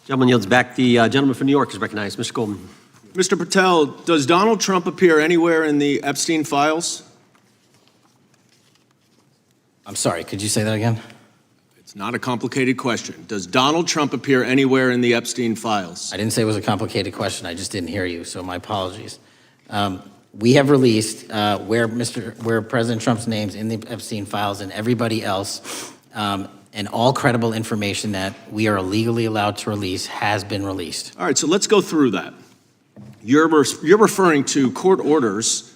Gentleman yields back. The gentleman from New York is recognized. Mr. Goldman. Mr. Patel, does Donald Trump appear anywhere in the Epstein files? I'm sorry, could you say that again? It's not a complicated question. Does Donald Trump appear anywhere in the Epstein files? I didn't say it was a complicated question. I just didn't hear you, so my apologies. We have released where President Trump's name's in the Epstein files and everybody else, and all credible information that we are legally allowed to release has been released. All right, so let's go through that. You're referring to court orders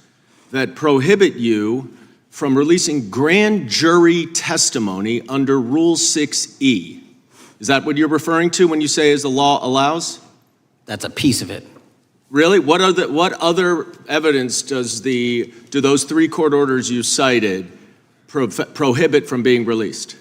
that prohibit you from releasing grand jury testimony under Rule 6E. Is that what you're referring to when you say as the law allows? That's a piece of it. Really? What other evidence do those three court orders you cited prohibit from being released?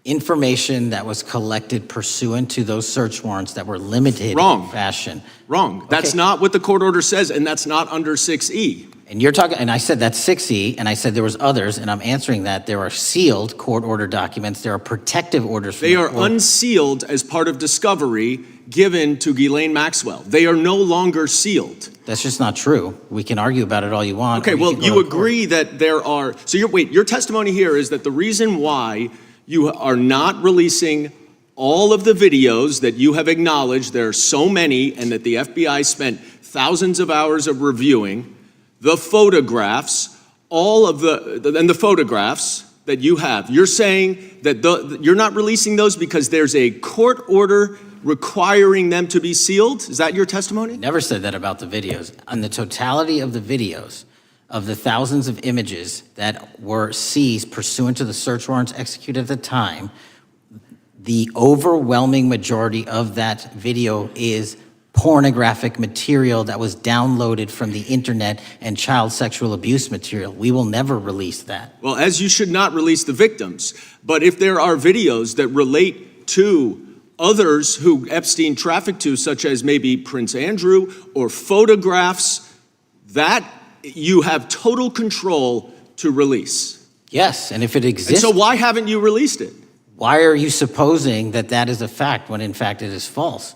Information that was collected pursuant to those search warrants that were limited Wrong. in fashion. Wrong. That's not what the court order says, and that's not under 6E. And you're talking, and I said that's 6E, and I said there was others, and I'm answering that. There are sealed court order documents. There are protective orders. They are unsealed as part of discovery given to Ghislaine Maxwell. They are no longer sealed. That's just not true. We can argue about it all you want. Okay, well, you agree that there are, so your testimony here is that the reason why you are not releasing all of the videos that you have acknowledged, there are so many, and that the FBI spent thousands of hours of reviewing, the photographs, the photographs that you have. You're saying that you're not releasing those because there's a court order requiring them to be sealed? Is that your testimony? Never said that about the videos. On the totality of the videos, of the thousands of images that were seized pursuant to the search warrants executed at the time, the overwhelming majority of that video is pornographic material that was downloaded from the internet and child sexual abuse material. We will never release that. Well, as you should not release the victims, but if there are videos that relate to others who Epstein trafficked to, such as maybe Prince Andrew, or photographs, that you have total control to release. Yes, and if it exists. And so why haven't you released it? Why are you supposing that that is a fact when in fact it is false?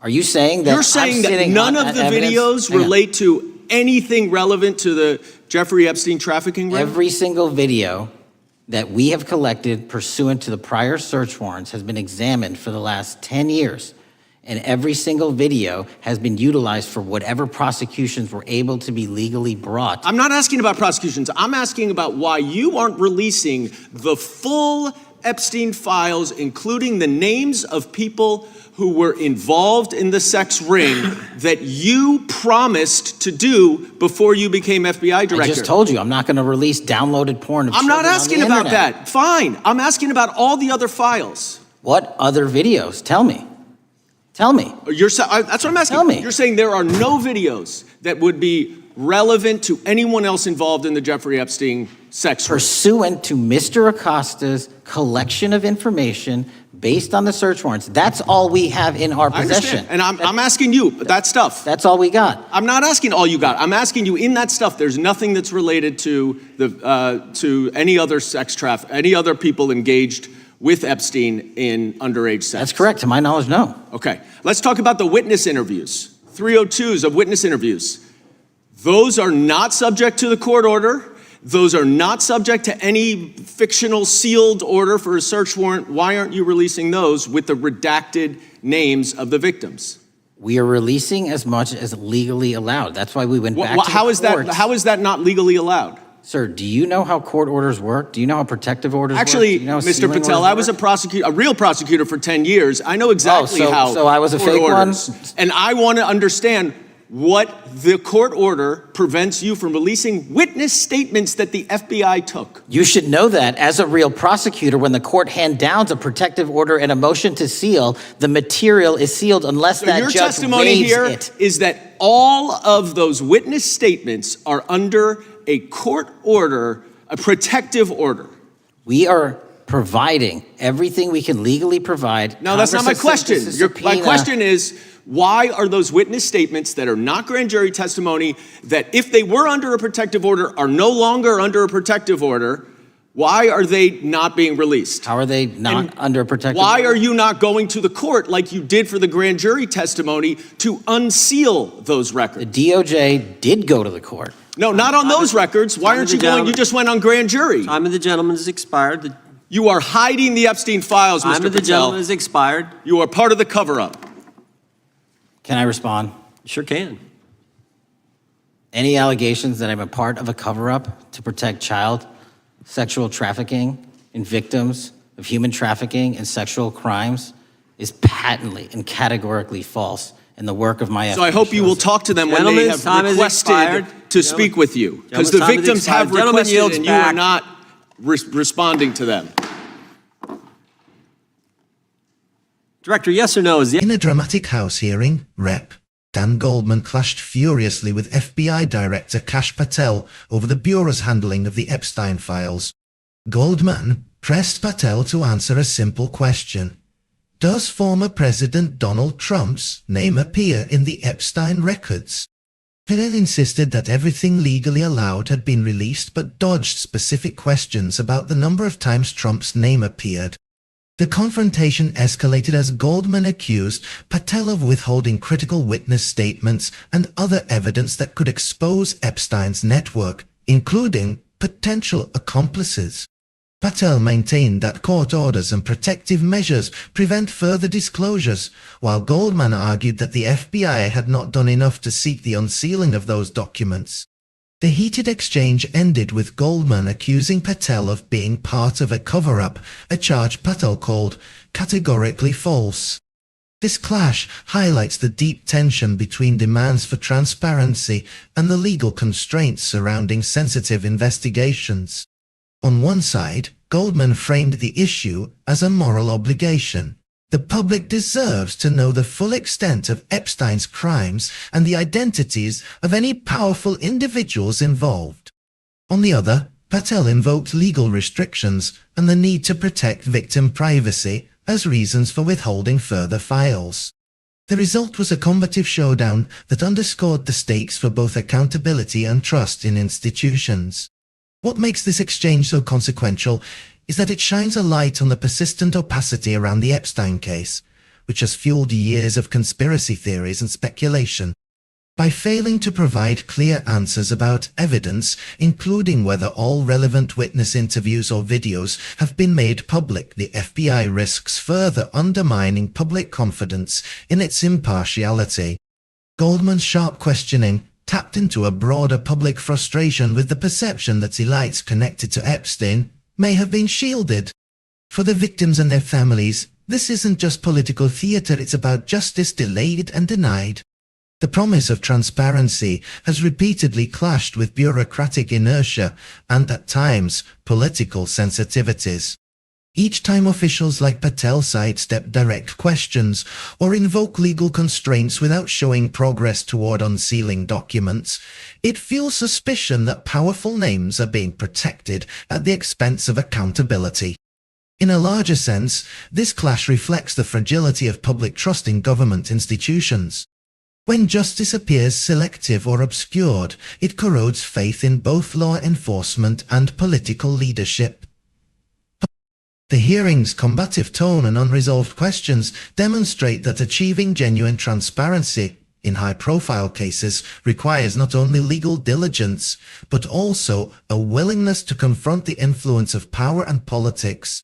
Are you saying that you're saying that none of the videos relate to anything relevant to the Jeffrey Epstein trafficking ring? Every single video that we have collected pursuant to the prior search warrants has been examined for the last 10 years. And every single video has been utilized for whatever prosecutions were able to be legally brought. I'm not asking about prosecutions. I'm asking about why you aren't releasing the full Epstein files, including the names of people who were involved in the sex ring that you promised to do before you became FBI director. I just told you, I'm not going to release downloaded porn of I'm not asking about internet. that. Fine. I'm asking about all the other files. What other videos? Tell me. Tell me. That's what I'm asking. Tell me. You're saying there are no videos that would be relevant to anyone else involved in the Jeffrey Epstein sex ring. Pursuant to Mr. Acosta's collection of information based on the search warrants. That's all we have in our possession. And I'm asking you, that stuff. That's all we got. I'm not asking all you got. I'm asking you, in that stuff, there's nothing that's related to any other sex traffic, any other people engaged with Epstein in underage sex. That's correct. To my knowledge, no. Okay. Let's talk about the witness interviews. 302s of witness interviews. Those are not subject to the court order. Those are not subject to any fictional sealed order for a search warrant. Why aren't you releasing those with the redacted names of the victims? We are releasing as much as legally allowed. That's why we went back to the courts. How is that not legally allowed? Sir, do you know how court orders work? Do you know how protective orders Actually, work? Do you know how Mr. Patel, I was a real prosecutor for 10 years. I know exactly how. So I was a fake one? And I want to understand what the court order prevents you from releasing witness statements that the FBI took. You should know that as a real prosecutor, when the court hand downs a protective order and a motion to seal, the material is sealed unless that your judge testimony waives here it. is that all of those witness statements are under a court order, a protective order. We are providing everything we can legally provide. No, that's not my question. My question is, why are those witness statements that are not grand jury testimony, that if they were under a protective order are no longer under a protective order, Why are they not being released? How are they not under protective Why order? are you not going to the court like you did for the grand jury testimony to unseal those The records? DOJ did go to the court. No, not on those records. Why aren't you going? You just went on grand jury. Time of the gentleman has expired. You are hiding the Epstein files, Time Mr. of the gentleman Patel. has expired. You are part of the cover-up. Can I respond? Sure can. Any allegations that I'm a part of a cover-up to protect child sexual trafficking and victims of human trafficking and sexual crimes is patently and categorically false in the work of my So I hope you will talk to them when they Gentlemen's time have has requested expired. to speak with you. Because the Gentlemen's time has victims have expired. Gentleman requested yields and you are back. not responding to them. Director, yes or no? In a dramatic House hearing, Rep. Dan Goldman clashed furiously with FBI Director Kash Patel over the Bureau's handling of the Epstein files. Goldman pressed Patel to answer a simple question. Does former President Donald Trump's name appear in the Epstein records? Patel insisted that everything legally allowed had been released but dodged specific questions about the number of times Trump's name appeared. The confrontation escalated as Goldman accused Patel of withholding critical witness statements and other evidence that could expose Epstein's network, including potential accomplices. Patel maintained that court orders and protective measures prevent further disclosures, while Goldman argued that the FBI had not done enough to seek the unsealing of those documents. The heated exchange ended with Goldman accusing Patel of being part of a cover-up, a charge Patel called categorically false. This clash highlights the deep tension between demands for transparency and the legal constraints surrounding sensitive investigations. On one side, Goldman framed the issue as a moral obligation. The public deserves to know the full extent of Epstein's crimes and the identities of any powerful individuals involved. On the other, Patel invoked legal restrictions and the need to protect victim privacy as reasons for withholding further files. The result was a combative showdown that underscored the stakes for both accountability and trust in institutions. What makes this exchange so consequential is that it shines a light on the persistent opacity around the Epstein case, which has fueled years of conspiracy theories and speculation. By failing to provide clear answers about evidence, including whether all relevant witness interviews or videos have been made public, the FBI risks further undermining public confidence in its impartiality. Goldman's sharp questioning tapped into a broader public frustration with the perception that elites connected to Epstein may have been shielded. For the victims and their families, this isn't just political theater, it's about justice delayed and denied. The promise of transparency has repeatedly clashed with bureaucratic inertia and, at times, political sensitivities. Each time officials like Patel sidestep direct questions or invoke legal constraints without showing progress toward unsealing documents, it fuels suspicion that powerful names are being protected at the expense of accountability. In a larger sense, this clash reflects the fragility of public trust in government institutions. When justice appears selective or obscured, it corrodes faith in both law enforcement and political leadership. The hearing's combative tone and unresolved questions demonstrate that achieving genuine transparency in high-profile cases requires not only legal diligence, but also a willingness to confront the influence of power and politics.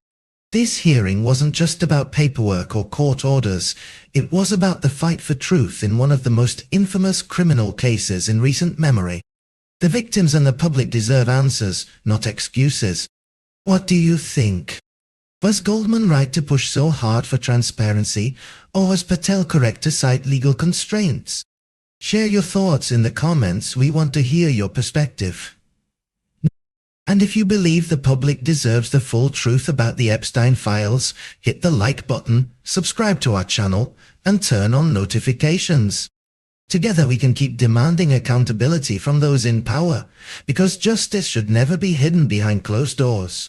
This hearing wasn't just about paperwork or court orders, it was about the fight for truth in one of the most infamous criminal cases in recent memory. The victims and the public deserve answers, not excuses. What do you think? Was Goldman right to push so hard for transparency, or was Patel correct to cite legal constraints? Share your thoughts in the comments, we want to hear your perspective. And if you believe the public deserves the full truth about the Epstein files, hit the like button, subscribe to our channel, and turn on notifications. Together we can keep demanding accountability from those in power, because justice should never be hidden behind closed doors.